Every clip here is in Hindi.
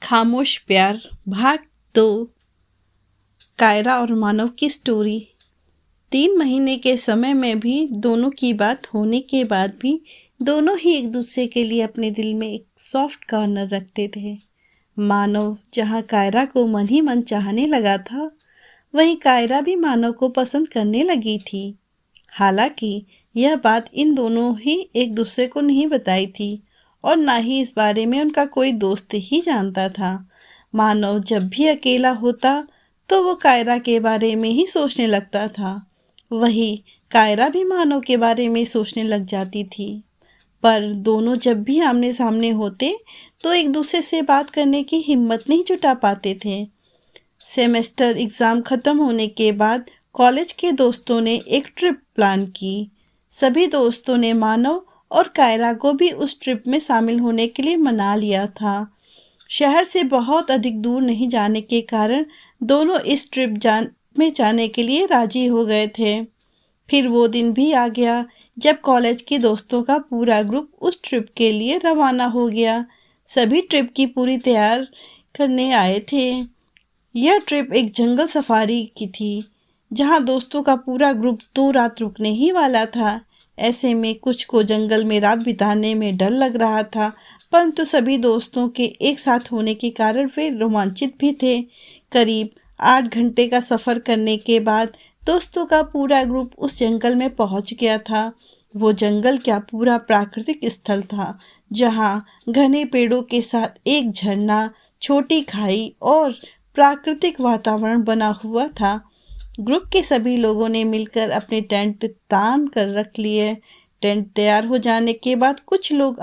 खामोश प्यार भाग 2। कायरा और मानव की स्टोरी। 3 महीने के समय में भी दोनों की बात होने के बाद भी दोनों ही एक दूसरे के लिए अपने दिल में एक सॉफ्ट कॉर्नर रखते थे। मानव जहाँ कायरा को मन ही मन चाहने लगा था, वहीं कायरा भी मानव को पसंद करने लगी थी। हालांकि यह बात इन दोनों ही एक दूसरे को नहीं बताई थी और ना ही इस बारे में उनका कोई दोस्त ही जानता था। मानव जब भी अकेला होता तो वो कायरा के बारे में ही सोचने लगता था। वही कायरा भी मानव के बारे में सोचने लग जाती थी। पर दोनों जब भी आमने सामने होते तो एक दूसरे से बात करने की हिम्मत नहीं जुटा पाते थे। सेमेस्टर एग्ज़ाम ख़त्म होने के बाद कॉलेज के दोस्तों ने एक ट्रिप प्लान की। सभी दोस्तों ने मानव और कायरा को भी उस ट्रिप में शामिल होने के लिए मना लिया था। शहर से बहुत अधिक दूर नहीं जाने के कारण दोनों इस ट्रिप में जाने के लिए राजी हो गए थे। फिर वो दिन भी आ गया जब कॉलेज के दोस्तों का पूरा ग्रुप उस ट्रिप के लिए रवाना हो गया। सभी ट्रिप की पूरी तैयार करने आए थे। यह ट्रिप एक जंगल सफारी की थी, जहां दोस्तों का पूरा ग्रुप 2 रात रुकने ही वाला था। ऐसे में कुछ को जंगल में रात बिताने में डर लग रहा था, परंतु सभी दोस्तों के एक साथ होने के कारण वे रोमांचित भी थे। करीब 8 घंटे का सफ़र करने के बाद दोस्तों का पूरा ग्रुप उस जंगल में पहुंच गया था। वो जंगल क्या, पूरा प्राकृतिक स्थल था, जहां घने पेड़ों के साथ एक झरना, छोटी खाई और प्राकृतिक वातावरण बना हुआ था। ग्रुप के सभी लोगों ने मिलकर अपने टेंट तान कर रख लिए। टेंट तैयार हो जाने के बाद कुछ लोग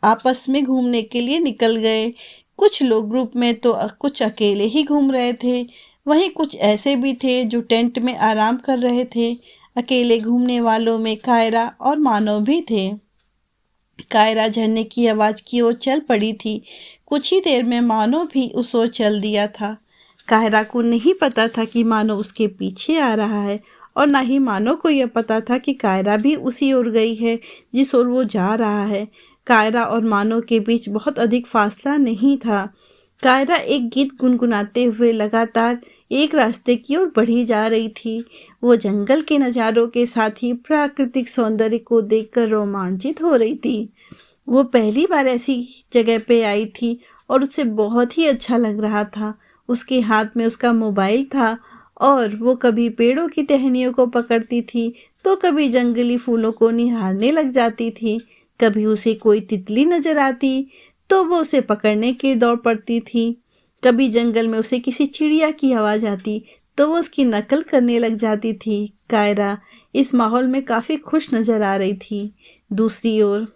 आपस में घूमने के लिए निकल गए। कुछ लोग ग्रुप में तो कुछ अकेले ही घूम रहे थे। वहीं कुछ ऐसे भी थे जो टेंट में आराम कर रहे थे। अकेले घूमने वालों में कायरा और मानव भी थे। कायरा झरने की आवाज़ की ओर चल पड़ी थी। कुछ ही देर में मानव भी उस ओर चल दिया था। कायरा को नहीं पता था कि मानव उसके पीछे आ रहा है और ना ही मानव को यह पता था कि कायरा भी उसी ओर गई है जिस ओर वो जा रहा है। कायरा और मानव के बीच बहुत अधिक फासला नहीं था। कायरा एक गीत गुनगुनाते हुए लगातार एक रास्ते की ओर बढ़ी जा रही थी। वो जंगल के नज़ारों के साथ ही प्राकृतिक सौंदर्य को देखकर रोमांचित हो रही थी। वो पहली बार ऐसी जगह पे आई थी और उसे बहुत ही अच्छा लग रहा था। उसके हाथ में उसका मोबाइल था और वो कभी पेड़ों की टहनियों को पकड़ती थी तो कभी जंगली फूलों को निहारने लग जाती थी। कभी उसे कोई तितली नजर आती तो वो उसे पकड़ने की दौड़ पड़ती थी। कभी जंगल में उसे किसी चिड़िया की आवाज़ आती तो वो उसकी नकल करने लग जाती थी। कायरा इस माहौल में काफ़ी खुश नज़र आ रही थी। दूसरी ओर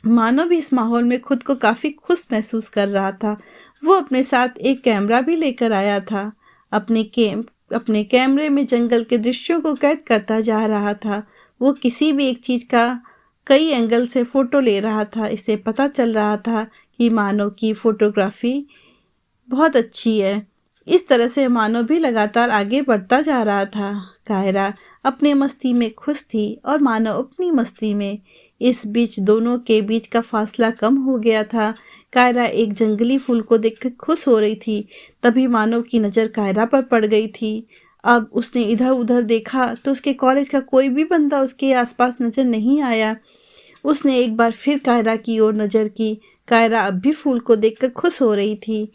मानव भी इस माहौल में खुद को काफ़ी खुश महसूस कर रहा था। वो अपने साथ एक कैमरा भी लेकर आया था। अपने कैमरे में जंगल के दृश्यों को कैद करता जा रहा था। वो किसी भी एक चीज़ का कई एंगल से फ़ोटो ले रहा था। इससे पता चल रहा था कि मानव की फ़ोटोग्राफी बहुत अच्छी है। इस तरह से मानव भी लगातार आगे बढ़ता जा रहा था। कायरा अपनी मस्ती में खुश थी और मानव अपनी मस्ती में। इस बीच दोनों के बीच का फासला कम हो गया था। कायरा एक जंगली फूल को देखकर खुश हो रही थी। तभी मानव की नज़र कायरा पर पड़ गई थी। अब उसने इधर उधर देखा तो उसके कॉलेज का कोई भी बंदा उसके आसपास नज़र नहीं आया। उसने एक बार फिर कायरा की ओर नज़र की। कायरा अब भी फूल को देखकर खुश हो रही थी।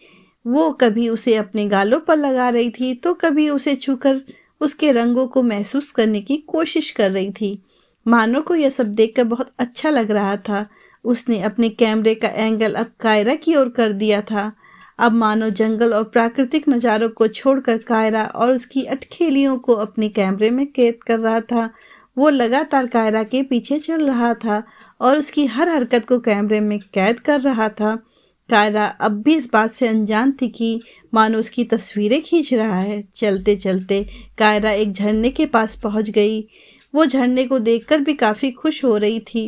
वो कभी उसे अपने गालों पर लगा रही थी तो कभी उसे छूकर उसके रंगों को महसूस करने की कोशिश कर रही थी। मानव को यह सब देखकर बहुत अच्छा लग रहा था। उसने अपने कैमरे का एंगल अब कायरा की ओर कर दिया था। अब मानव जंगल और प्राकृतिक नज़ारों को छोड़कर कायरा और उसकी अटखेलियों को अपने कैमरे में कैद कर रहा था। वो लगातार कायरा के पीछे चल रहा था और उसकी हर हरकत को कैमरे में कैद कर रहा था। कायरा अब भी इस बात से अनजान थी कि मानो उसकी तस्वीरें खींच रहा है। चलते चलते कायरा एक झरने के पास पहुंच गई। वो झरने को देखकर भी काफ़ी खुश हो रही थी।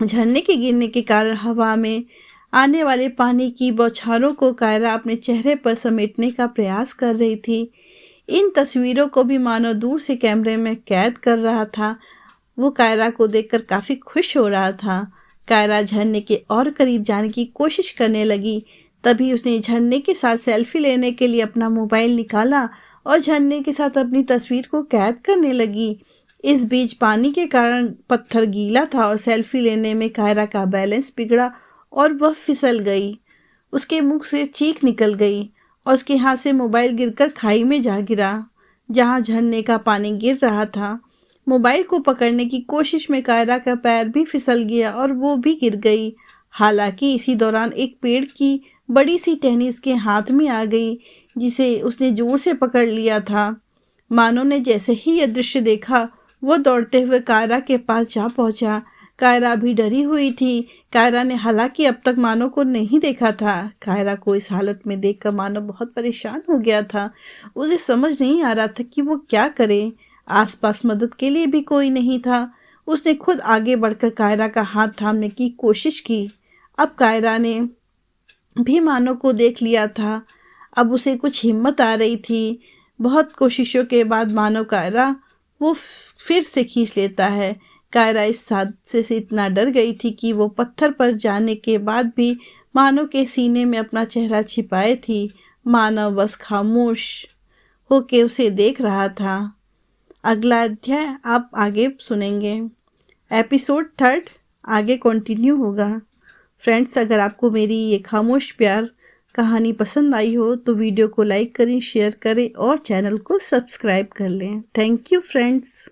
झरने के गिरने के कारण हवा में आने वाले पानी की बौछारों को कायरा अपने चेहरे पर समेटने का प्रयास कर रही थी। इन तस्वीरों को भी मानो दूर से कैमरे में कैद कर रहा था। वो कायरा को देखकर काफ़ी खुश हो रहा था। कायरा झरने के और करीब जाने की कोशिश करने लगी। तभी उसने झरने के साथ सेल्फी लेने के लिए अपना मोबाइल निकाला और झरने के साथ अपनी तस्वीर को कैद करने लगी। इस बीच पानी के कारण पत्थर गीला था और सेल्फी लेने में कायरा का बैलेंस बिगड़ा और वह फिसल गई। उसके मुंह से चीख निकल गई और उसके हाथ से मोबाइल गिरकर खाई में जा गिरा जहां झरने का पानी गिर रहा था। मोबाइल को पकड़ने की कोशिश में कायरा का पैर भी फिसल गया और वो भी गिर गई। हालांकि इसी दौरान एक पेड़ की बड़ी सी टहनी उसके हाथ में आ गई जिसे उसने जोर से पकड़ लिया था। मानो ने जैसे ही यह दृश्य देखा वो दौड़ते हुए कायरा के पास जा पहुंचा। कायरा भी डरी हुई थी। कायरा ने हालांकि अब तक मानो को नहीं देखा था। कायरा को इस हालत में देखकर मानो बहुत परेशान हो गया था। उसे समझ नहीं आ रहा था कि वो क्या करे। आसपास मदद के लिए भी कोई नहीं था। उसने खुद आगे बढ़कर कायरा का हाथ थामने की कोशिश की। अब कायरा ने भी मानो को देख लिया था। अब उसे कुछ हिम्मत आ रही थी। बहुत कोशिशों के बाद मानो कायरा वो फिर से खींच लेता है। कायरा इस हादसे से इतना डर गई थी कि वो पत्थर पर जाने के बाद भी मानो के सीने में अपना चेहरा छिपाए थी। मानो बस खामोश होके उसे देख रहा था। अगला अध्याय आप आगे सुनेंगे। एपिसोड 3 आगे कंटिन्यू होगा। फ्रेंड्स, अगर आपको मेरी ये खामोश प्यार कहानी पसंद आई हो तो वीडियो को लाइक करें, शेयर करें और चैनल को सब्सक्राइब कर लें। Thank you friends.